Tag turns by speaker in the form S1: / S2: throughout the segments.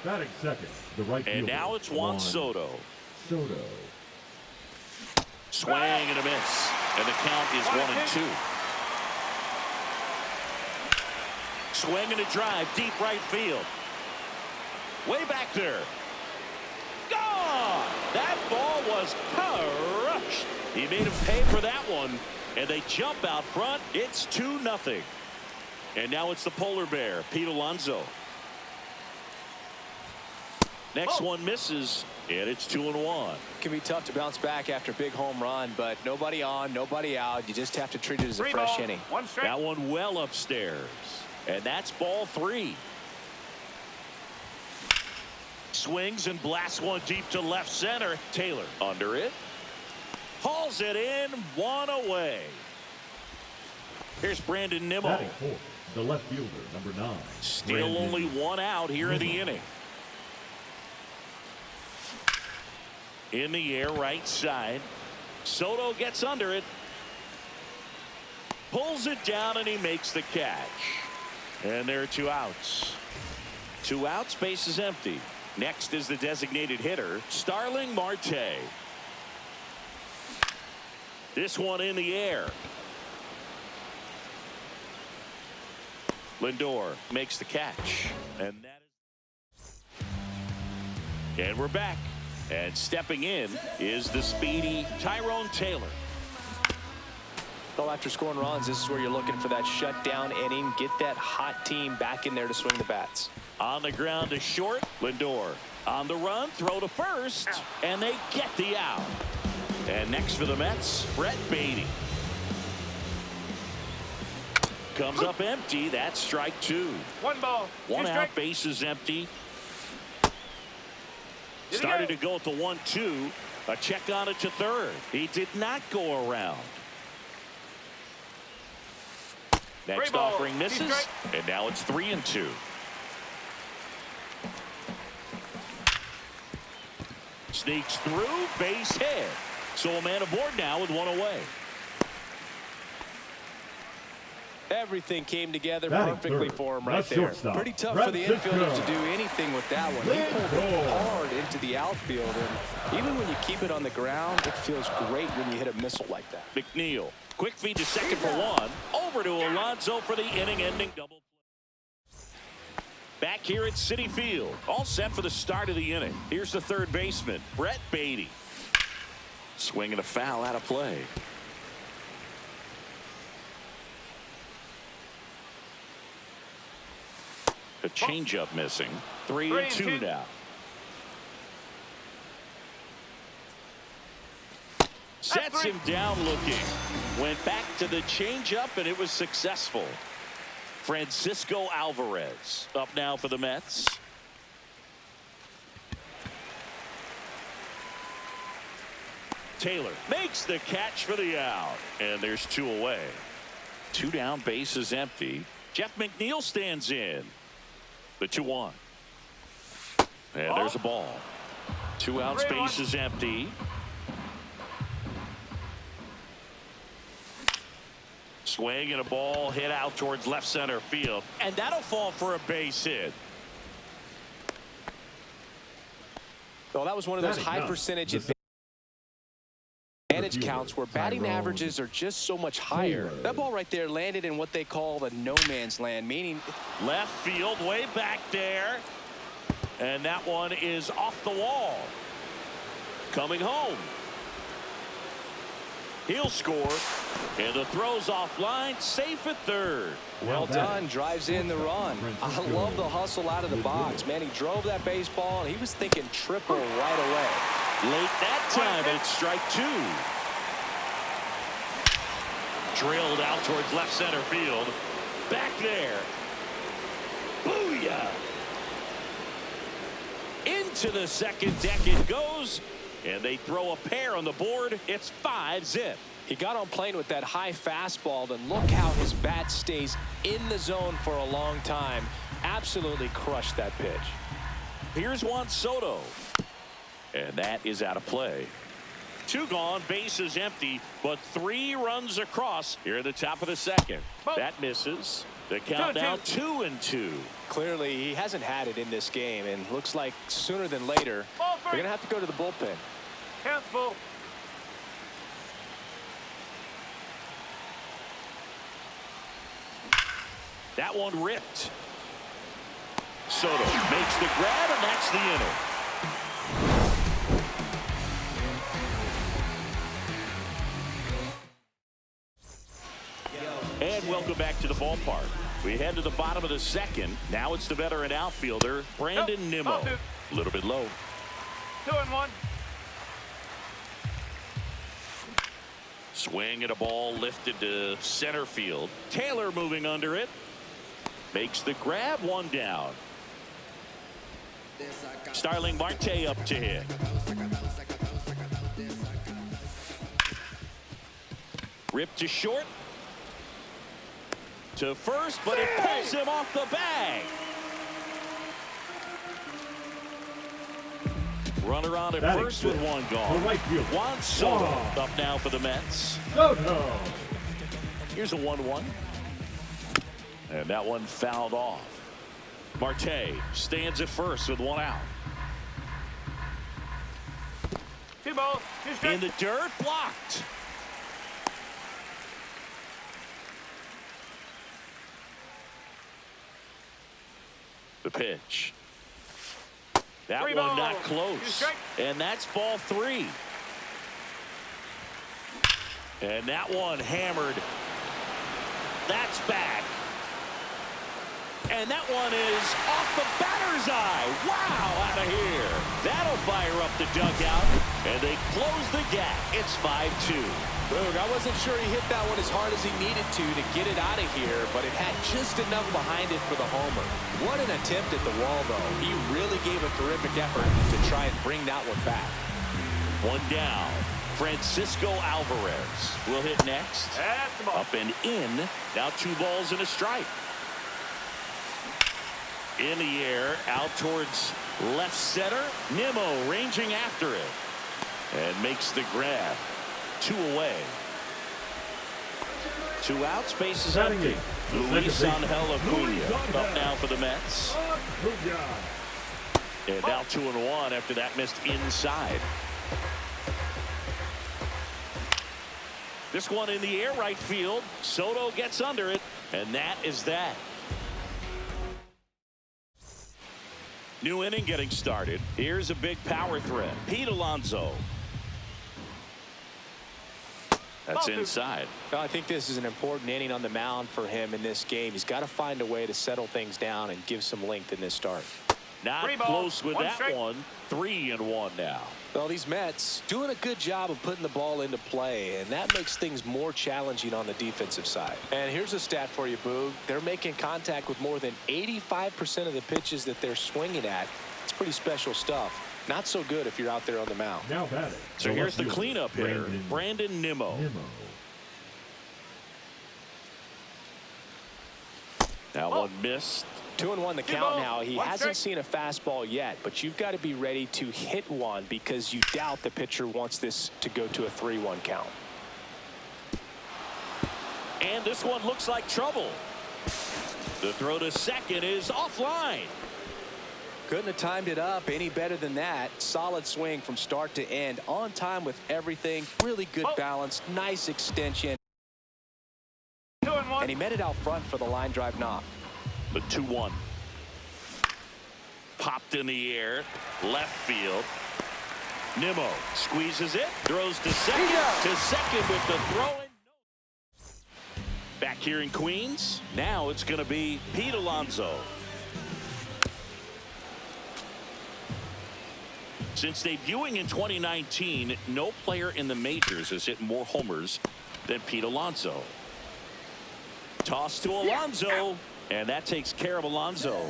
S1: Batting second, the right fielder.
S2: And now it's Juan Soto.
S1: Soto.
S2: Swing and a miss. And the count is 1-2. Swing and a drive, deep right field. Way back there. Gone! That ball was crushed. He made him pay for that one. And they jump out front. It's 2-0. And now it's the polar bear, Pete Alonso. Next one misses, and it's 2-1.
S3: It can be tough to bounce back after a big home run, but nobody on, nobody out. You just have to treat it as a fresh inning.
S2: That one well upstairs, and that's ball 3. Swings and blasts one deep to left center. Taylor under it. Hauls it in, 1 away. Here's Brandon Nimmo.
S1: Batting fourth, the left fielder, number 9.
S2: Still only 1 out here in the inning. In the air, right side. Soto gets under it. Pulls it down, and he makes the catch. And there are 2 outs. 2 outs, base is empty. Next is the designated hitter, Starling Marte. This one in the air. Lindor makes the catch. And we're back. And stepping in is the speedy Tyrone Taylor.
S3: Well, after scoring runs, this is where you're looking for that shutdown inning. Get that hot team back in there to swing the bats.
S2: On the ground to short, Lindor. On the run, throw to first, and they get the out. And next for the Mets, Brett Beatty. Comes up empty. That's strike 2.
S4: 1 ball.
S2: 1 out, base is empty. Started to go at the 1-2. A check on it to third. He did not go around. Next offering misses. And now it's 3-2. Sneaks through, base hit. So a man aboard now with 1 away.
S3: Everything came together perfectly for him right there.
S1: Shortstop.
S3: Pretty tough for the infielders to do anything with that one. He pulled it hard into the outfield, and even when you keep it on the ground, it feels great when you hit a missile like that.
S2: McNeil, quick feed to second for 1. Over to Alonso for the inning-ending double play. Back here at Citi Field, all set for the start of the inning. Here's the third baseman, Brett Beatty. Swinging a foul out of play. A changeup missing. 3-2 now. Sets him down looking. Went back to the changeup, and it was successful. Francisco Alvarez up now for the Mets. Taylor makes the catch for the out. And there's 2 away. 2 down, base is empty. Jeff McNeil stands in. The 2-1. And there's a ball. 2 outs, base is empty. Swing and a ball hit out towards left center field. And that'll fall for a base hit.
S3: Well, that was one of those high percentage advantage counts where batting averages are just so much higher. That ball right there landed in what they call the no man's land, meaning
S2: left field way back there, and that one is off the wall. Coming home, he'll score, and the throw's offline, safe at third.
S3: Well done, drives in the run. I love the hustle out of the box, man. He drove that baseball, and he was thinking triple right away.
S2: Late that time, and it's strike 2. Drilled out towards left center field. Back there. Booyah! Into the second deck it goes, and they throw a pair on the board. It's 5-zip.
S3: He got on plane with that high fastball, and look how his bat stays in the zone for a long time. Absolutely crushed that pitch.
S2: Here's Juan Soto. And that is out of play. 2 gone, bases empty, but 3 runs across here at the top of the second. That misses. The count now 2-2.
S3: Clearly, he hasn't had it in this game, and looks like sooner than later, they're going to have to go to the bullpen.
S4: Cancel.
S2: That one ripped. Soto makes the grab, and that's the inning. And welcome back to the ballpark. We head to the bottom of the second. Now it's the veteran outfielder, Brandon Nimmo. A little bit low.
S4: 2-1.
S2: Swing at a ball lifted to center field. Taylor moving under it. Makes the grab, 1 down. Starling Marte up to hit. Ripped to short. To first, but it pulls him off the bag. Runner on at first with 1 gone. Juan Soto up now for the Mets.
S1: Soto.
S2: Here's a 1-1. And that one fouled off. Marte stands at first with 1 out.
S4: 2 balls. 2 strikes.
S2: In the dirt, blocked. The pitch. That
S4: 3
S2: one
S4: balls.
S2: not
S4: 2
S2: close.
S4: strikes.
S2: And that's ball 3. And that one hammered. That's back. And that one is off the batter's eye. Wow, out of here. That'll fire up the dugout. And they close the gap. It's 5-2.
S3: Boog, I wasn't sure he hit that one as hard as he needed to get it out of here, but it had just enough behind it for the homer. What an attempt at the wall, though. He really gave a terrific effort to try and bring that one back.
S2: 1 down. Francisco Alvarez will hit next.
S4: That's the ball.
S2: Up and in. Now 2 balls and a strike. In the air, out towards left center. Nimmo ranging after it. And makes the grab. 2 away. 2 outs, bases empty. Luis Angel Acuna up now for the Mets. And now 2-1 after that missed inside. This one in the air, right field. Soto gets under it, and that is that. New inning getting started. Here's a big power threat. Pete Alonso. That's inside.
S3: Well, I think this is an important inning on the mound for him in this game. He's got to find a way to settle things down and give some length in this start.
S2: Not
S4: 3 balls,
S2: close with
S4: 1
S2: that
S4: strike.
S2: one. 3-1 now.
S3: Well, these Mets doing a good job of putting the ball into play, and that makes things more challenging on the defensive side. And here's a stat for you, Boog. They're making contact with more than 85% of the pitches that they're swinging at. It's pretty special stuff. Not so good if you're out there on the mound.
S1: Now batting.
S2: So here's the cleanup hitter, Brandon Nimmo. That one missed.
S3: 2-1 the count now. He
S4: 1
S3: hasn't
S4: strike.
S3: seen a fastball yet, but you've got to be ready to hit one because you doubt the pitcher wants this to go to a 3-1 count.
S2: And this one looks like trouble. The throw to second is offline.
S3: Couldn't have timed it up any better than that. Solid swing from start to end. On time with everything. Really good balance. Nice extension.
S4: 2-1.
S3: And he met it out front for the line drive knock.
S2: The 2-1. Popped in the air. Left field. Nimmo squeezes it. Throws to second. To second with the throw. Back here in Queens. Now it's going to be Pete Alonso. Since debuting in 2019, no player in the majors has hit more homers than Pete Alonso. Toss to Alonso, and that takes care of Alonso.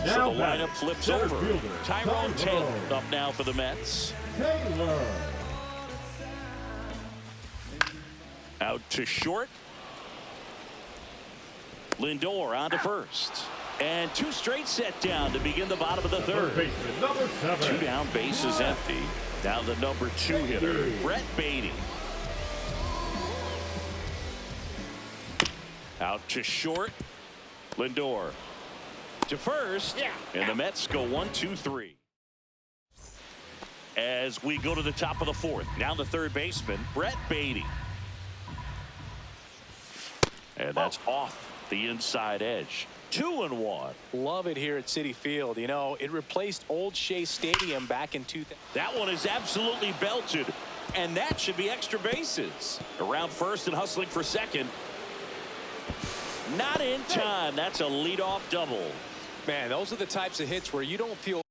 S2: So the lineup flips over. Tyrone Taylor up now for the Mets.
S1: Taylor.
S2: Out to short. Lindor on to first. And 2 straight set down to begin the bottom of the third.
S1: 7.
S2: 2 down, bases empty. Now the number 2 hitter, Brett Beatty. Out to short. Lindor to first. And the Mets go 1-2-3. As we go to the top of the 4th. Now the third baseman, Brett Beatty. And that's off the inside edge. 2-1.
S3: Love it here at Citi Field. You know, it replaced Old Shea Stadium back in 2000.
S2: That one is absolutely belted. And that should be extra bases. Around first and hustling for second. Not in time. That's a leadoff double.
S3: Man, those are the types of hits where you don't feel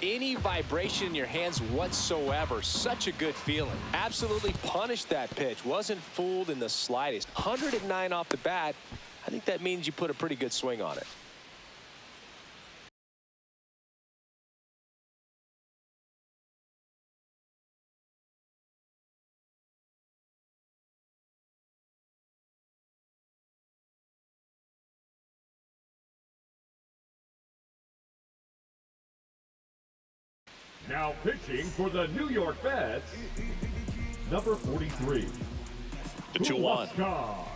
S3: any vibration in your hands whatsoever. Such a good feeling. Absolutely punished that pitch. Wasn't fooled in the slightest. 109 off the bat. I think that means you put a pretty good swing on it.
S1: Now pitching for the New York Mets, number 43.
S2: The 2-1.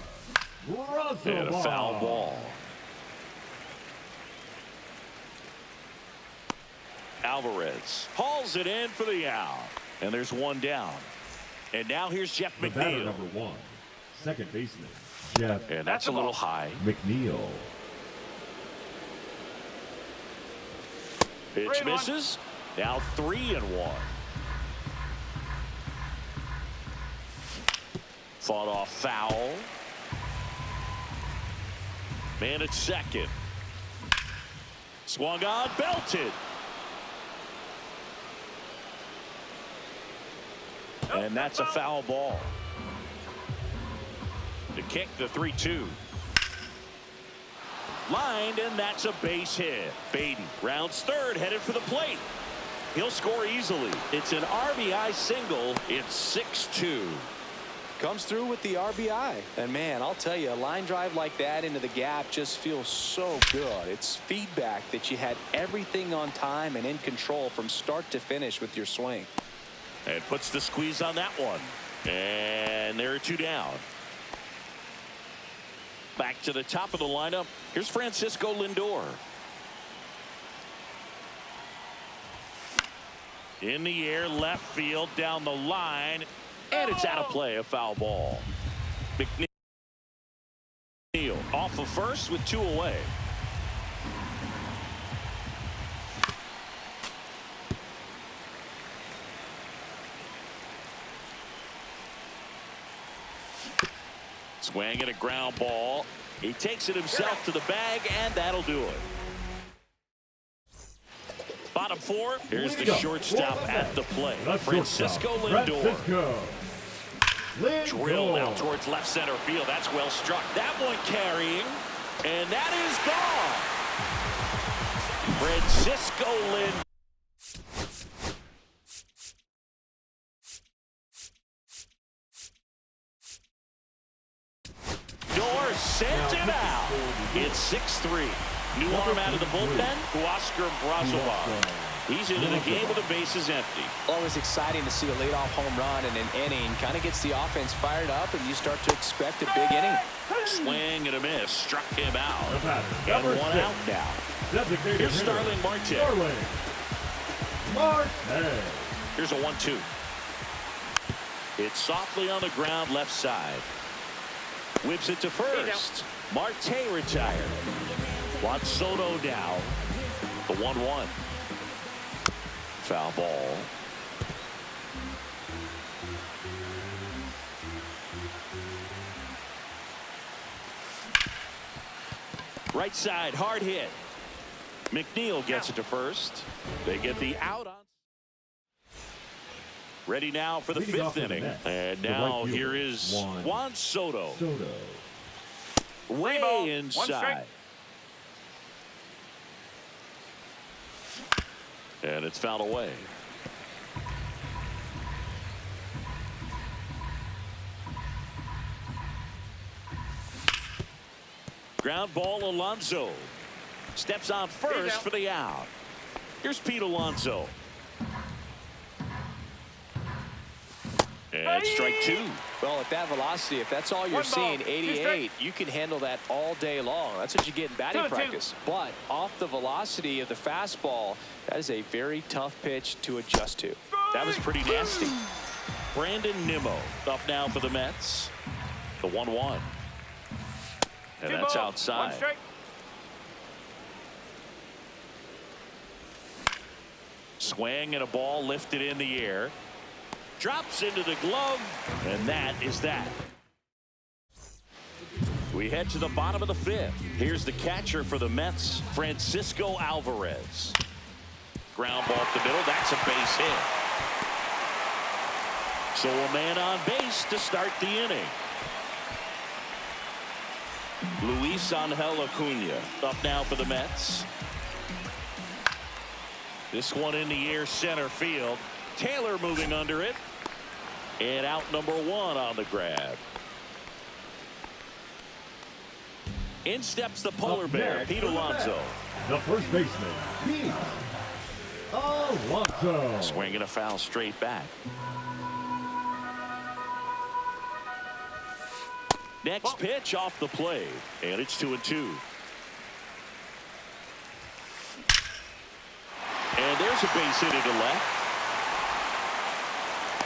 S2: And a foul ball. Alvarez hauls it in for the out. And there's one down. And now here's Jeff
S1: The batter,
S2: McNeil.
S1: number 1, second baseman, Jeff
S2: And that's a little high.
S1: McNeil.
S2: Pitch misses. Now 3-1. Fought off foul. Man at second. Swung on, belted. And that's a foul ball. The kick, the 3-2. Lined, and that's a base hit. Beatty rounds third, headed for the plate. He'll score easily. It's an RBI single. It's 6-2.
S3: Comes through with the RBI. And man, I'll tell you, a line drive like that into the gap just feels so good. It's feedback that you had everything on time and in control from start to finish with your swing.
S2: And puts the squeeze on that one. And there are 2 down. Back to the top of the lineup. Here's Francisco Lindor. In the air, left field, down the line. And it's out of play, a foul ball. McNeil off of first with 2 away. Swing and a ground ball. He takes it himself to the bag, and that'll do it. Bottom 4. Here's the shortstop at the plate. Francisco Lindor. Drilled out towards left center field. That's well struck. That one carrying. And that is gone. Francisco Lindor. Sent it out. It's 6-3. New arm out of the bullpen, Oscar Brazovar. He's into the game with the bases empty.
S3: Always exciting to see a leadoff home run in an inning. Kind of gets the offense fired up, and you start to expect a big inning.
S2: Swing and a miss. Struck him out. And 1 out now. Here's Starling Marte. Here's a 1-2. It's softly on the ground, left side. Whips it to first. Marte retired. Juan Soto down. The 1-1. Foul ball. Right side, hard hit. McNeil gets it to first. They get the out on. Ready now for the 5th inning. And now here is Juan Soto. Way inside. And it's fouled away. Ground ball, Alonso. Steps on first for the out. Here's Pete Alonso. And strike two.
S3: Well, at that velocity, if that's all you're
S4: One ball,
S3: seeing,
S4: 2
S3: 88,
S4: strikes.
S3: you can handle that all day long. That's what you get in batting
S4: 2-2.
S3: practice. But off the velocity of the fastball, that is a very tough pitch to adjust to.
S2: That was pretty nasty. Brandon Nimmo up now for the Mets. The 1-1. And
S4: 2
S2: that's
S4: balls, 1
S2: outside.
S4: strike.
S2: Swing and a ball lifted in the air. Drops into the glove. And that is that. We head to the bottom of the 5th. Here's the catcher for the Mets, Francisco Alvarez. Ground ball up the middle. That's a base hit. So a man on base to start the inning. Luis Angel Acuna up now for the Mets. This one in the air, center field. Taylor moving under it. And out number 1 on the grab. In steps the polar bear, Pete Alonso.
S1: The first baseman, Pete Alonso.
S2: Swinging a foul straight back. Next pitch off the plate, and it's 2-2. And there's a base hit into left.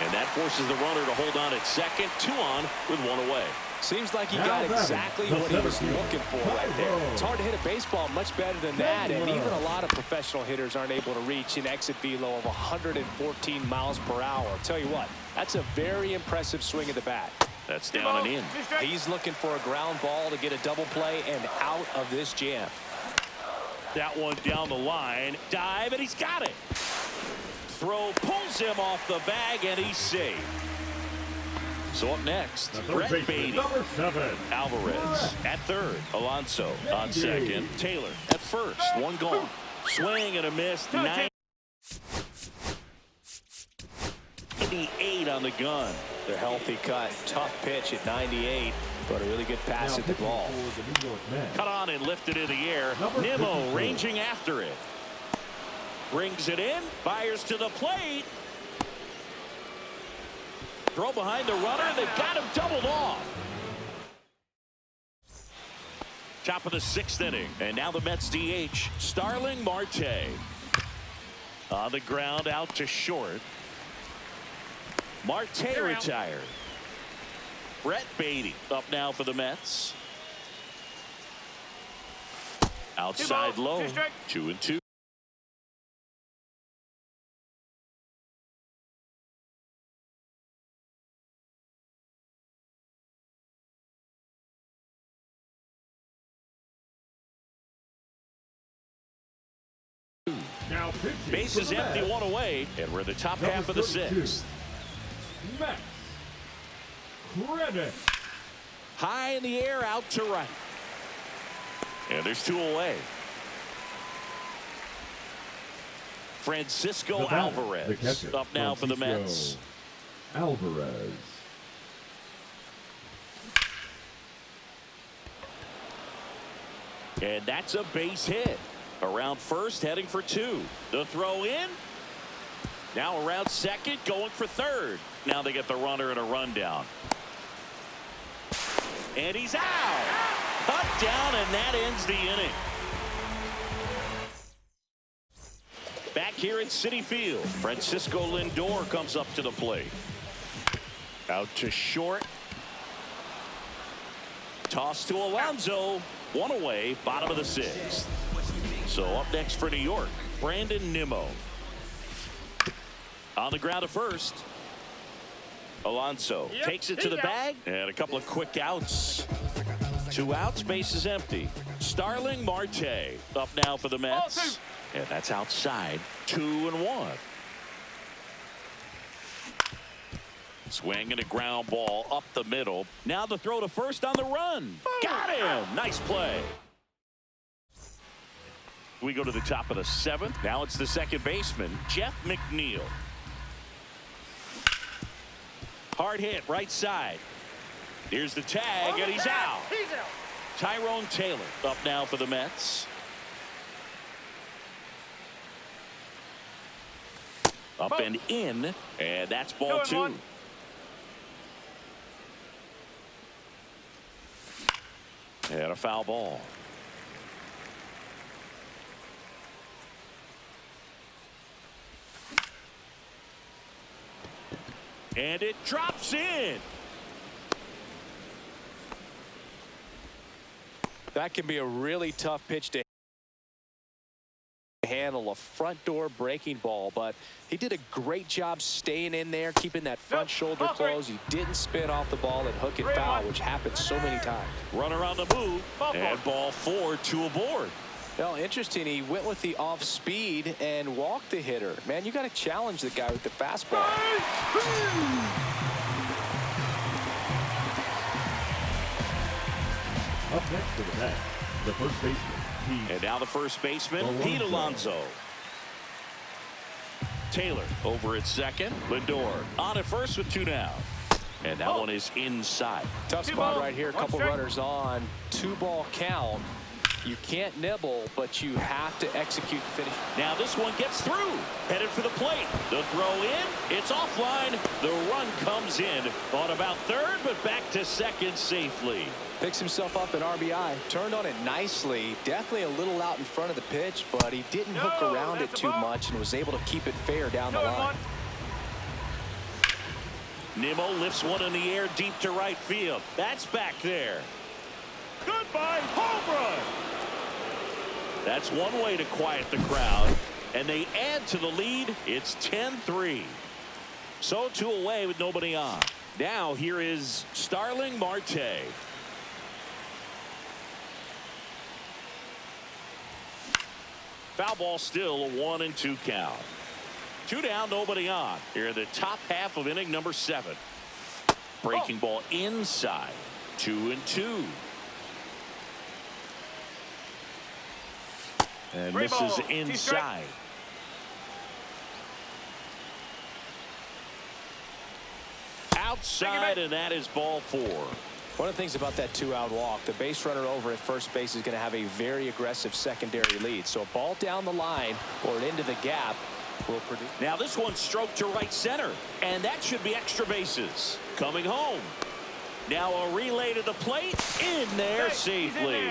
S2: And that forces the runner to hold on at second. 2 on with 1 away.
S3: Seems like he
S1: Now
S3: got
S1: batting,
S3: exactly
S1: the
S3: what he was
S1: center field,
S3: looking for right there.
S1: Pedro.
S3: It's hard to hit a baseball much better than that, and
S1: Pedro.
S3: even a lot of professional hitters aren't able to reach an exit velo of 114 miles per hour. I'll tell you what, that's a very impressive swing of the bat.
S2: That's down and in.
S3: He's looking for a ground ball to get a double play and out of this jam.
S2: That one down the line. Dive, and he's got it. Throw pulls him off the bag, and he's safe. So up next,
S1: The third
S2: Brett
S1: baseman,
S2: Beatty.
S1: number 7.
S2: Alvarez at third. Alonso on second. Taylor at first. 1 gone. Swing and a miss. 98 on the gun.
S3: They're healthy cut. Tough pitch at 98, but a really good pass at the
S1: pitching
S3: ball.
S1: for the New York Mets.
S2: Cut on and lifted in the air.
S1: Number
S2: Nimmo
S1: 54.
S2: ranging after it. Brings it in. Fires to the plate. Throw behind the runner. They've got him doubled off. Top of the 6th inning. And now the Mets DH, Starling Marte. On the ground out to short. Marte retired. Brett Beatty up now for the Mets. Outside
S4: 2 balls,
S2: low.
S4: 2 strikes.
S2: 2-2.
S1: Now pitching
S2: Bases
S1: for the
S2: empty,
S1: Mets,
S2: 1 away, and we're in the top
S1: number
S2: half of the
S1: 32.
S2: 6th.
S1: Max Credit.
S2: High in the air, out to right. And there's 2 away. Francisco
S1: The batter, the
S2: Alvarez
S1: catcher,
S2: up now for the
S1: Francisco
S2: Mets.
S1: Alvarez.
S2: And that's a base hit. Around first, heading for 2. The throw in. Now around second, going for third. Now they get the runner and a rundown. And he's out. Cut down, and that ends the inning. Back here at Citi Field, Francisco Lindor comes up to the plate. Out to short. Toss to Alonso. 1 away, bottom of the 6th. So up next for New York, Brandon Nimmo. On the ground at first. Alonso takes it to the bag, and a couple of quick outs. 2 outs, base is empty. Starling Marte up now for the Mets. And that's outside. 2-1. Swing and a ground ball up the middle. Now the throw to first on the run. Got him. Nice play. We go to the top of the 7th. Now it's the second baseman, Jeff McNeil. Hard hit, right side. Here's the tag, and he's out. Tyrone Taylor up now for the Mets. Up and in, and that's ball 2. And a foul ball. And it drops in.
S3: That can be a really tough pitch to handle, a front door breaking ball, but he did a great job staying in there, keeping that front shoulder closed. He didn't spin off the ball and hook it foul, which happens so many times.
S2: Runner on the move, and ball 4, 2 aboard.
S3: Well, interesting. He went with the off speed and walked the hitter. Man, you got to challenge the guy with the fastball.
S1: Up next to the bat, the first baseman,
S2: And now the first baseman, Pete Alonso. Taylor over at second. Lindor on at first with 2 down. And that one is inside.
S3: Tough spot right here. A couple runners on. 2-ball count. You can't nibble, but you have to execute the finish.
S2: Now this one gets through. Headed for the plate. The throw in. It's offline. The run comes in. Thought about third, but back to second safely.
S3: Picks himself up an RBI. Turned on it nicely. Definitely a little out in front of the pitch, but he didn't hook around it too much and was able to keep it fair down the line.
S2: Nimmo lifts one in the air deep to right field. That's back there. Goodbye, home run. That's one way to quiet the crowd. And they add to the lead. It's 10-3. So 2 away with nobody on. Now here is Starling Marte. Foul ball, still a 1-2 count. 2 down, nobody on. Here in the top half of inning number 7. Breaking ball inside. 2-2. And misses inside. Outside, and that is ball 4.
S3: One of the things about that 2-out walk, the base runner over at first base is going to have a very aggressive secondary lead. So a ball down the line or into the gap will produce.
S2: Now this one stroked to right center, and that should be extra bases. Coming home. Now a relay to the plate. In there safely.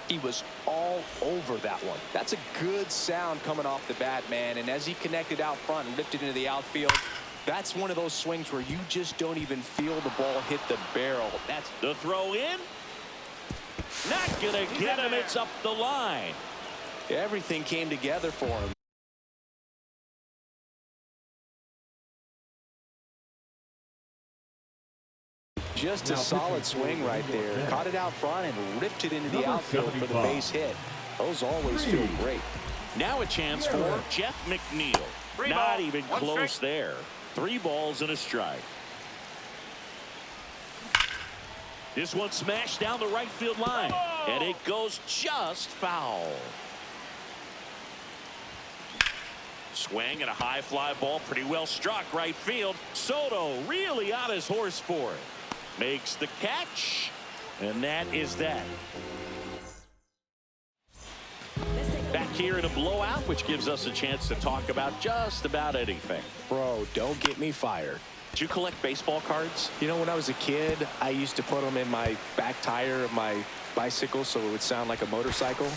S3: He was all over that one. That's a good sound coming off the bat, man. And as he connected out front and ripped it into the outfield, that's one of those swings where you just don't even feel the ball hit the barrel. That's
S2: the throw in. Not gonna get him. It's up the line.
S3: Everything came together for him. Just a solid swing right there. Caught it out front and ripped it into the outfield for the base hit. Those always feel great.
S2: Now a chance for Jeff McNeil. Not even close there. 3 balls and a strike. This one smashed down the right field line. And it goes just foul. Swing and a high fly ball. Pretty well struck right field. Soto really on his horse for it. Makes the catch. And that is that. Back here in a blowout, which gives us a chance to talk about just about anything.
S3: Bro, don't get me fired.
S2: Did you collect baseball cards?
S3: You know, when I was a kid, I used to put them in my back tire of my bicycle so it would sound like a motorcycle.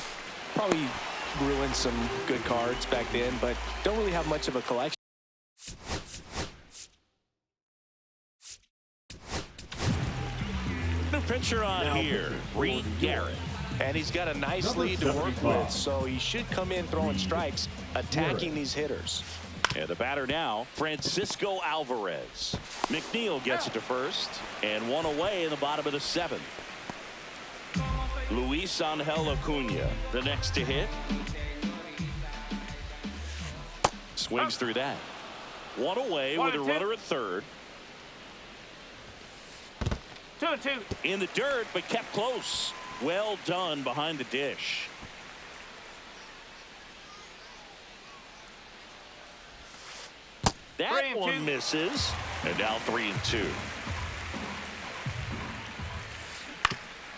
S3: Probably ruined some good cards back then, but don't really have much of a collection.
S2: New pitcher on here, Reed Garrett.
S3: And he's got a nice lead to work with, so he should come in throwing strikes, attacking these hitters.
S2: And the batter now, Francisco Alvarez. McNeil gets it to first, and 1 away in the bottom of the 7th. Luis Angel Acuna, the next to hit. Swings through that. 1 away with a runner at third.
S4: 2-2.
S2: In the dirt, but kept close. Well done behind the dish. That one misses. And now 3-2.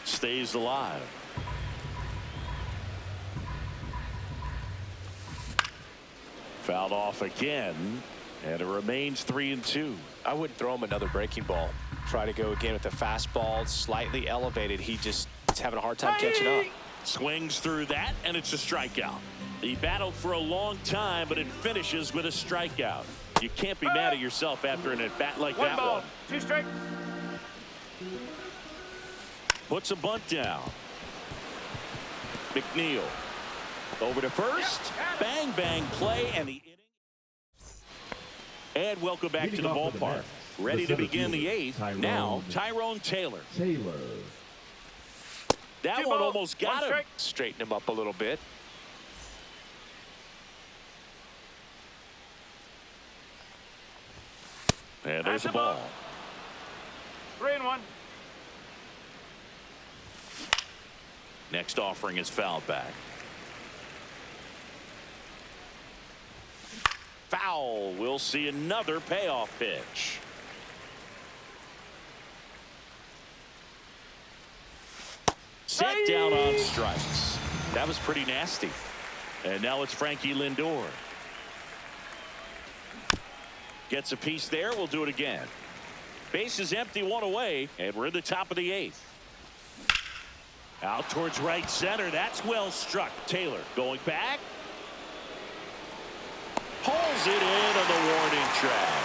S2: Stays alive. Fouled off again. And it remains 3-2.
S3: I wouldn't throw him another breaking ball. Try to go again with the fastball, slightly elevated. He just He's having a hard time catching up.
S2: Swings through that, and it's a strikeout. He battled for a long time, but it finishes with a strikeout. You can't be mad at yourself after an at-bat like that
S4: ball,
S2: one.
S4: 2 strikes.
S2: Puts a bunt down. McNeil over to first. Bang, bang play, and the inning. And welcome back to the ballpark. Ready to begin the 8th. Now, Tyrone Taylor. That one almost got him.
S3: Straighten him up a little bit.
S2: And there's a ball.
S4: 3-1.
S2: Next offering is fouled back. Foul. We'll see another payoff pitch. Set down on strikes. That was pretty nasty. And now it's Frankie Lindor. Gets a piece there. We'll do it again. Base is empty, 1 away, and we're in the top of the 8th. Out towards right center. That's well struck. Taylor going back. Pulls it in on the warning track.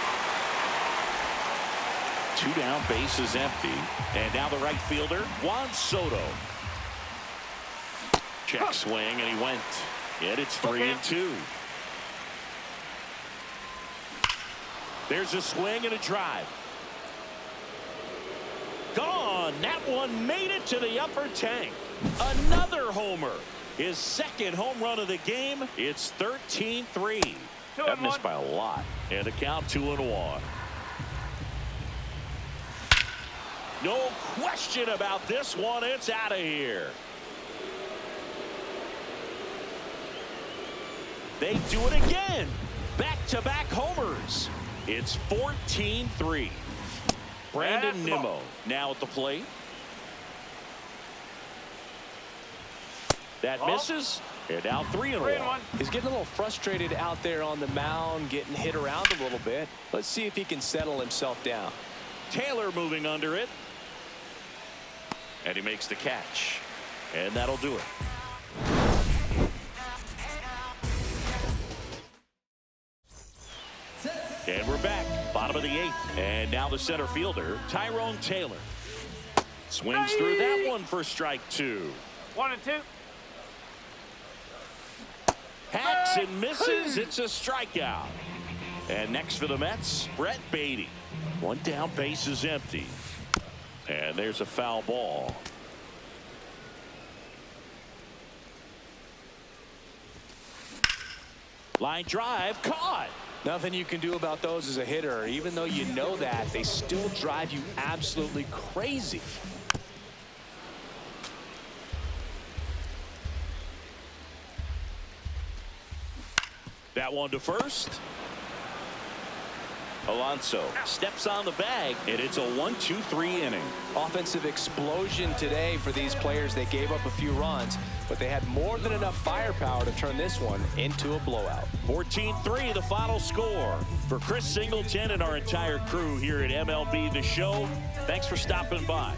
S2: 2 down, base is empty. And now the right fielder, Juan Soto. Check swing, and he went. And it's 3-2. There's a swing and a drive. Gone. That one made it to the upper tank. Another homer. His 2nd home run of the game. It's 13-3. That missed by a lot. And the count 2-1. No question about this one. It's out of here. They do it again. Back-to-back homers. It's 14-3. Brandon Nimmo now at the plate. That misses. And now 3-1.
S3: He's getting a little frustrated out there on the mound, getting hit around a little bit. Let's see if he can settle himself down.
S2: Taylor moving under it. And he makes the catch. And that'll do it. And we're back. Bottom of the 8th. And now the center fielder, Tyrone Taylor. Swings through that one for strike 2.
S4: 1-2.
S2: Hacks and misses. It's a strikeout. And next for the Mets, Brett Beatty. 1 down, base is empty. And there's a foul ball. Line drive, caught.
S3: Nothing you can do about those as a hitter. Even though you know that, they still drive you absolutely crazy.
S2: That one to first. Alonso steps on the bag, and it's a 1-2-3 inning.
S3: Offensive explosion today for these players. They gave up a few runs, but they had more than enough firepower to turn this one into a blowout.
S2: 14-3 the final score. For Chris Singleton and our entire crew here at MLB The Show, thanks for stopping by.